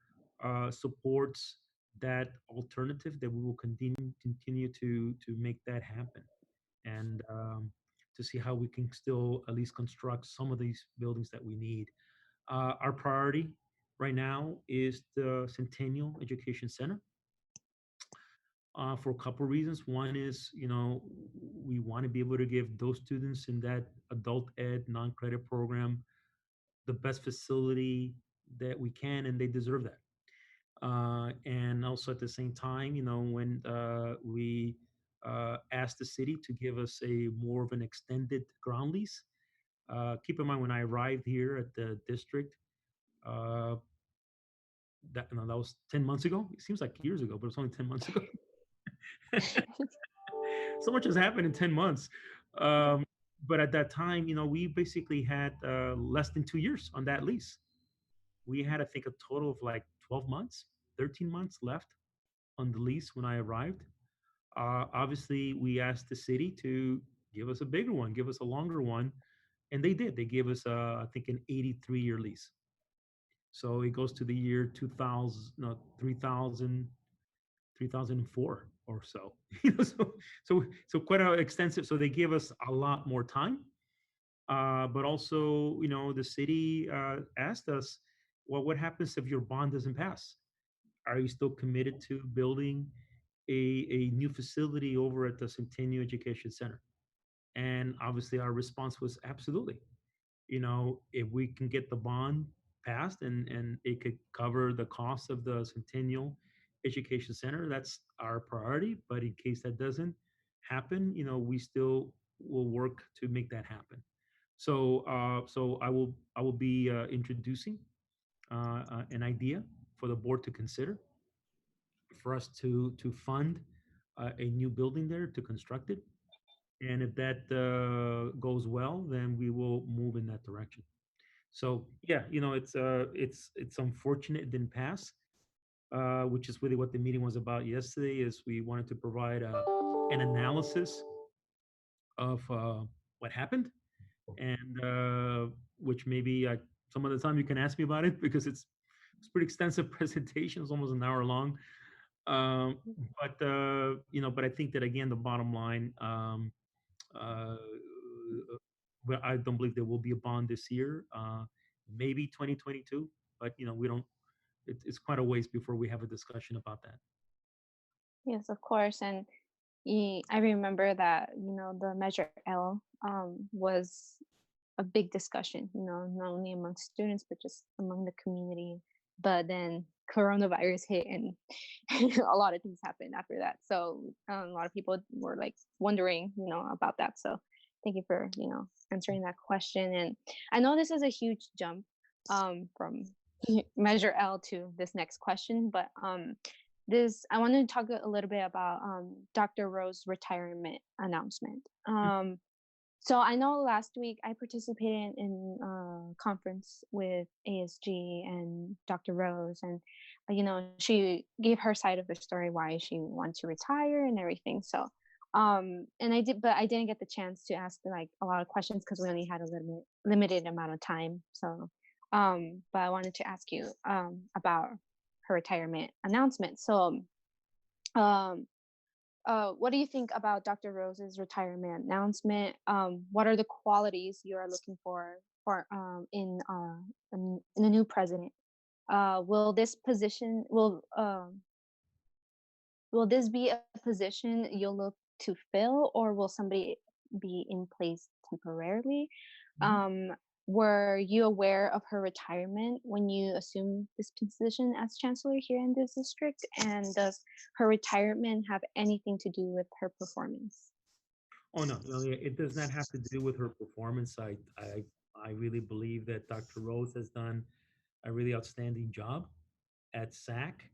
Speaker 2: supports that alternative, then we will continue to make that happen, and to see how we can still at least construct some of these buildings that we need. Our priority right now is the Centennial Education Center, for a couple of reasons. One is, we want to be able to give those students in that adult ed non-credit program the best facility that we can, and they deserve that. And also at the same time, when we asked the city to give us a more of an extended ground lease. Keep in mind, when I arrived here at the district, uh, that was 10 months ago. It seems like years ago, but it's only 10 months ago. So much has happened in 10 months. Um, but at that time, we basically had less than 2 years on that lease. We had, I think, a total of like 12 months, 13 months left on the lease when I arrived. Obviously, we asked the city to give us a bigger one, give us a longer one, and they did. They gave us, I think, an 83-year lease. So it goes to the year 2000, no, 3000, 3004 or so. So quite extensive. So they give us a lot more time. But also, the city asked us, well, what happens if your bond doesn't pass? Are you still committed to building a new facility over at the Centennial Education Center? And obviously, our response was absolutely. If we can get the bond passed and it could cover the cost of the Centennial Education Center, that's our priority. But in case that doesn't happen, we still will work to make that happen. So I will be introducing an idea for the board to consider for us to fund a new building there to construct it. And if that goes well, then we will move in that direction. So yeah, it's unfortunate it didn't pass, which is really what the meeting was about yesterday. Is we wanted to provide an analysis of what happened, and which maybe some of the time you can ask me about it because it's pretty extensive presentation. It's almost an hour long. Um, but I think that again, the bottom line. Uh, well, I don't believe there will be a bond this year. maybe 2022, but we don't. It's quite a ways before we have a discussion about that.
Speaker 1: Yes, of course. And I remember that, the Measure L was a big discussion, not only among students, but just among the community. But then coronavirus hit and a lot of things happened after that. So a lot of people were like wondering, about that. So thank you for, answering that question. And I know this is a huge jump from Measure L to this next question, but this I wanted to talk a little bit about Dr. Rowe's retirement announcement. So I know last week I participated in a conference with ASG and Dr. Rose, and she gave her side of the story why she wanted to retire and everything. So, and but I didn't get the chance to ask like a lot of questions because we only had a limited amount of time. So, but I wanted to ask you about her retirement announcement. So, um, what do you think about Dr. Rose's retirement announcement? What are the qualities you are looking for in a new president? Will this position will this be a position you'll look to fill, or will somebody be in place temporarily?
Speaker 2: Mhm.
Speaker 1: Were you aware of her retirement when you assumed this position as chancellor here in this district? And does her retirement have anything to do with her performance?
Speaker 2: Oh no, no, yeah, it does not have to do with her performance. I really believe that Dr. Rose has done a really outstanding job at SAC.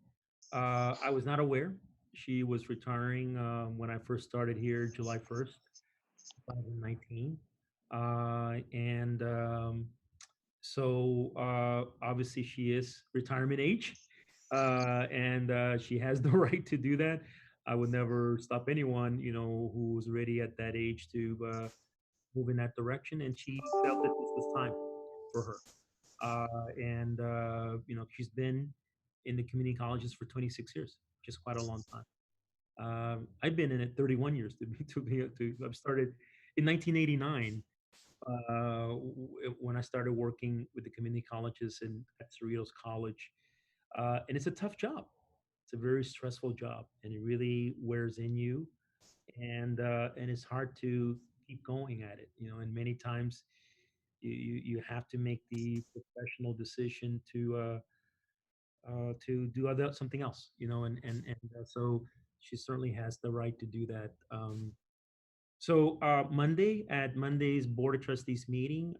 Speaker 2: I was not aware she was retiring when I first started here, July 1st, 2019. And So obviously she is retirement age, and she has the right to do that. I would never stop anyone, who's ready at that age to move in that direction. And she felt that this was time for her. And she's been in the community colleges for 26 years, which is quite a long time. I've been in it 31 years I've started in 1989 when I started working with the community colleges and at Cerritos College. And it's a tough job. It's a very stressful job, and it really wears in you, and it's hard to keep going at it. And many times you have to make the professional decision to do something else. So she certainly has the right to do that. So at Monday's Board of Trustees meeting,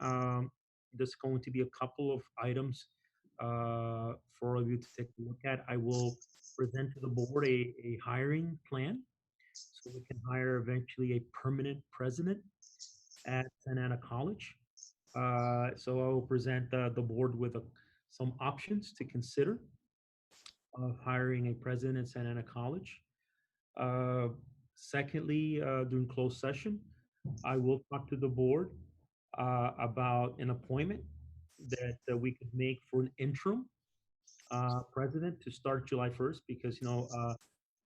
Speaker 2: there's going to be a couple of items for all of you to take a look at. I will present to the board a hiring plan so we can hire eventually a permanent president at Santa Ana College. So I will present the board with some options to consider of hiring a president at Santa Ana College. Uh, Secondly, during closed session, I will talk to the board about an appointment that we could make for an interim president to start July 1st because,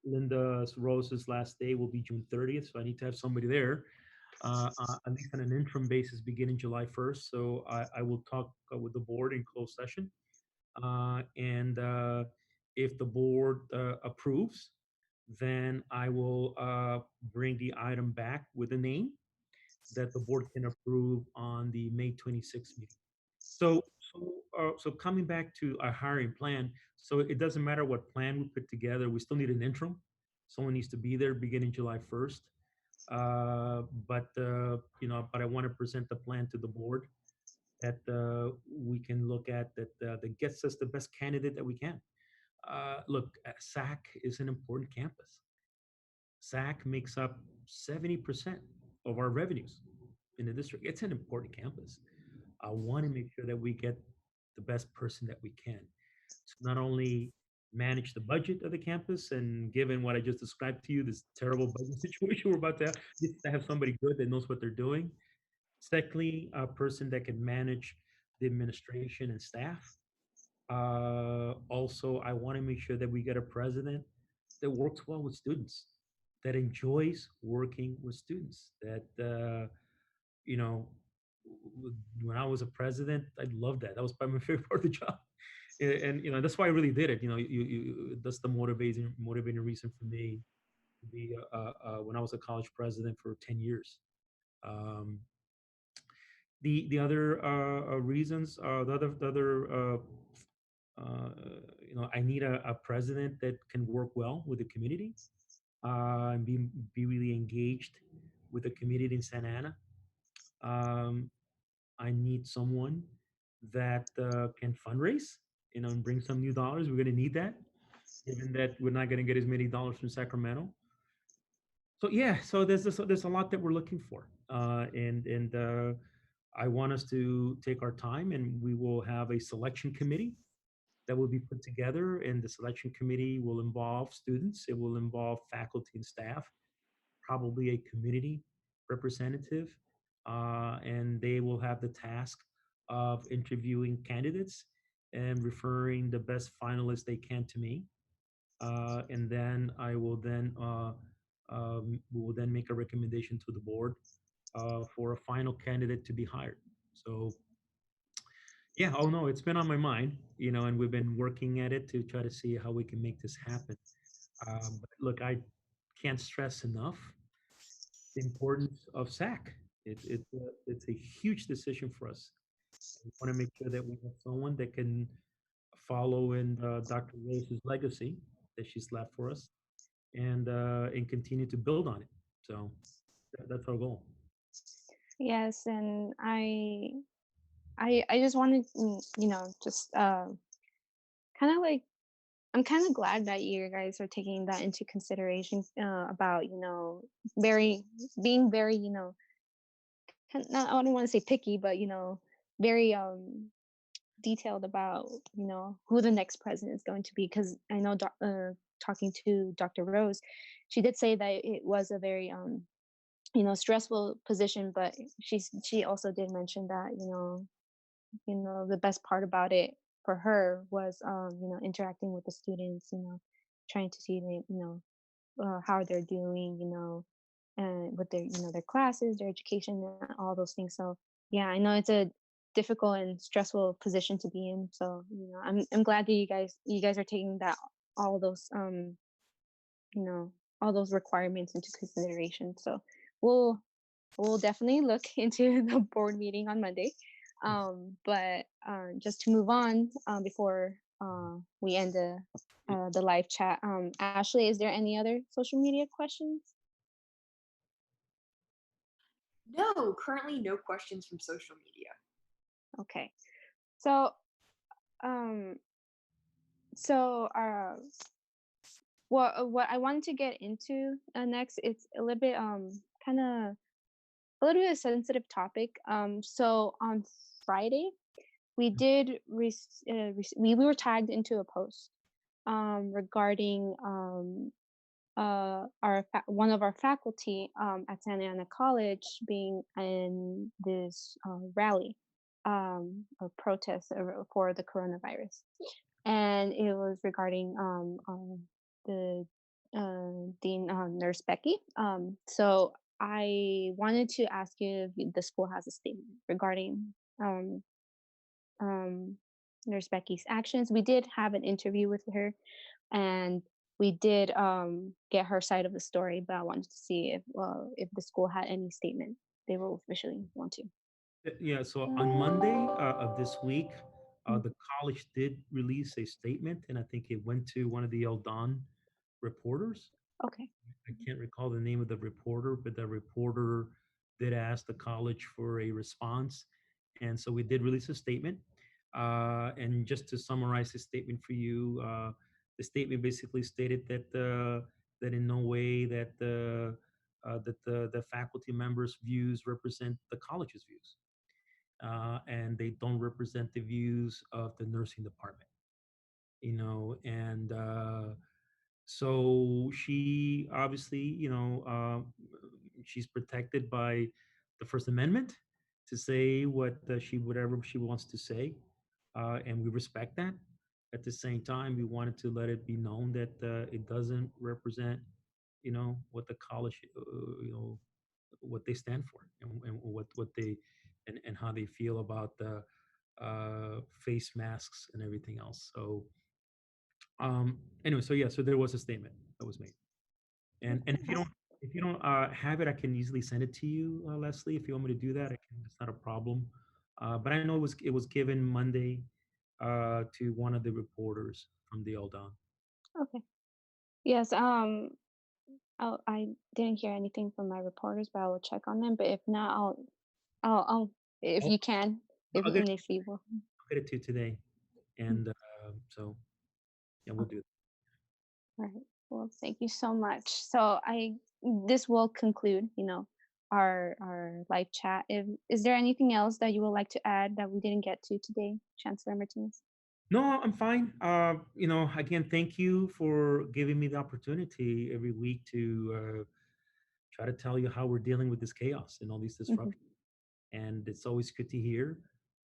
Speaker 2: Linda Rose's last day will be June 30th. So I need to have somebody there, at least on an interim basis beginning July 1st. So I will talk with the board in closed session. And if the board approves, then I will bring the item back with a name that the board can approve on the May 26th meeting. So coming back to our hiring plan, so it doesn't matter what plan we put together, we still need an interim. Someone needs to be there beginning July 1st. But I want to present the plan to the board that we can look at that gets us the best candidate that we can. Look, SAC is an important campus. SAC makes up 70% of our revenues in the district. It's an important campus. I want to make sure that we get the best person that we can to not only manage the budget of the campus, and given what I just described to you, this terrible budget situation we're about to have, just to have somebody good that knows what they're doing. Secondly, a person that can manage the administration and staff. Also, I want to make sure that we get a president that works well with students, that enjoys working with students, that you know when I was a president, I loved that. That was probably my favorite part of the job. And that's why I really did it. That's the motivating reason for me to be when I was a college president for 10 years. Um, the other reasons, uh, I need a president that can work well with the community, and be really engaged with the community in Santa Ana. Um, I need someone that can fundraise, and bring some new dollars. We're going to need that, given that we're not going to get as many dollars from Sacramento. So yeah, so there's a lot that we're looking for, and I want us to take our time, and we will have a selection committee that will be put together, and the selection committee will involve students, it will involve faculty and staff, probably a community representative, and they will have the task of interviewing candidates and referring the best finalists they can to me, and then we will then make a recommendation to the board for a final candidate to be hired. So yeah, oh no, it's been on my mind, and we've been working at it to try to see how we can make this happen. But look, I can't stress enough the importance of SAC. It's a huge decision for us. We want to make sure that we have someone that can follow in Dr. Rose's legacy that she's left for us, and continue to build on it. So that's our goal.
Speaker 1: Yes, and I just wanted, just kind of like, I'm kind of glad that you guys are taking that into consideration, about, very being very, not, I don't want to say picky, but very detailed about, who the next president is going to be, because I know, talking to Dr. Rose, she did say that it was a very stressful position, but she also did mention that, the best part about it for her was, interacting with the students, trying to see they, how they're doing, and with their, their classes, their education, and all those things. So yeah, I know it's a difficult and stressful position to be in. So I'm glad that you guys are taking that, all those, you know all those requirements into consideration. So we'll we'll definitely look into the board meeting on Monday. But just to move on, before we end the live chat, Ashley, is there any other social media questions?
Speaker 3: No, currently no questions from social media.
Speaker 1: Okay. So, um, so what I wanted to get into, next, it's a little bit, kind of a little bit of sensitive topic. So on Friday, we did we were tagged into a post, regarding, one of our faculty, at Santa Ana College being in this, rally, or protest, for the coronavirus, and it was regarding, the dean, Nurse Becky. So I wanted to ask you if the school has a statement regarding, um, um, Nurse Becky's actions. We did have an interview with her, and we did, get her side of the story, but I wanted to see if the school had any statement they will officially want to.
Speaker 2: Yeah, so on Monday of this week,
Speaker 1: Mm.
Speaker 2: the college did release a statement, and I think it went to one of the Eldon reporters.
Speaker 1: Okay.
Speaker 2: I can't recall the name of the reporter, but the reporter did ask the college for a response, and so we did release a statement. And just to summarize the statement for you, the statement basically stated that in no way that the faculty members' views represent the college's views, and they don't represent the views of the nursing department. And so she obviously, she's protected by the First Amendment to say whatever she wants to say, and we respect that. At the same time, we wanted to let it be known that it doesn't represent, what the college, what they stand for, and what they and how they feel about the face masks and everything else. So anyway, so yeah, so there was a statement that was made, and
Speaker 1: Okay.
Speaker 2: if you don't have it, I can easily send it to you, Leslie. If you want me to do that, I can. It's not a problem. But I know it was given Monday to one of the reporters from the Eldon.
Speaker 1: Okay. Yes. I didn't hear anything from my reporters, but I will check on them. But if not, I'll if
Speaker 2: I'll,
Speaker 1: you can, if
Speaker 2: I'll get
Speaker 1: and if you will.
Speaker 2: I'll get it to you today, and so yeah, we'll
Speaker 1: Okay.
Speaker 2: do it.
Speaker 1: All right. Well, thank you so much. So this will conclude, our live chat. Is there anything else that you would like to add that we didn't get to today, Chancellor Martinez?
Speaker 2: No, I'm fine. Again, thank you for giving me the opportunity every week to try to tell you how we're dealing with this chaos and all these
Speaker 1: Hmm.
Speaker 2: disruptions. And it's always good to hear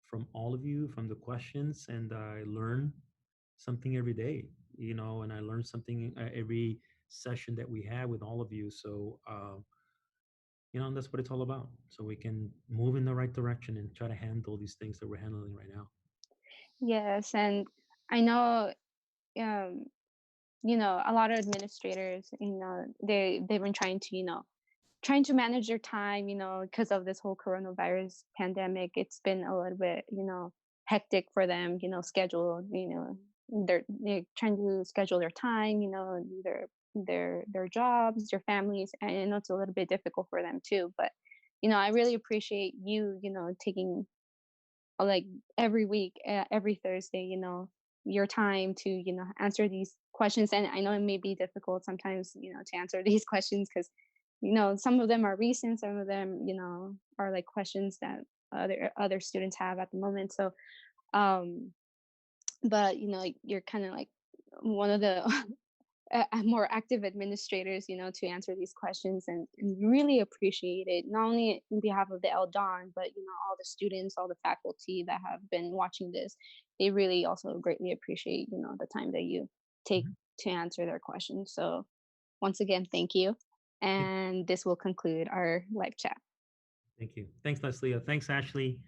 Speaker 2: from all of you, from the questions, and I learn something every day, and I learn something every session that we have with all of you. So, and that's what it's all about. So we can move in the right direction and try to handle these things that we're handling right now.
Speaker 1: Yes, and I know, um, a lot of administrators, they've been trying to, trying to manage their time, because of this whole coronavirus pandemic. It's been a little bit, hectic for them, schedule, they're trying to schedule their time, their jobs, their families, and I know it's a little bit difficult for them too. But, I really appreciate you, taking like every week, every Thursday, your time to, answer these questions. And I know it may be difficult sometimes, to answer these questions because, some of them are recent, some of them, are like questions that other students have at the moment. So, um, but you're kind of like one of the more active administrators, to answer these questions, and really appreciate it, not only in behalf of the Eldon, but all the students, all the faculty that have been watching this. They really also greatly appreciate the time that you take
Speaker 2: Mhm.
Speaker 1: to answer their questions. So once again, thank you,
Speaker 2: Thank
Speaker 1: and this will conclude our live chat.
Speaker 2: thank you. Thanks, Leslie. Thanks, Ashley.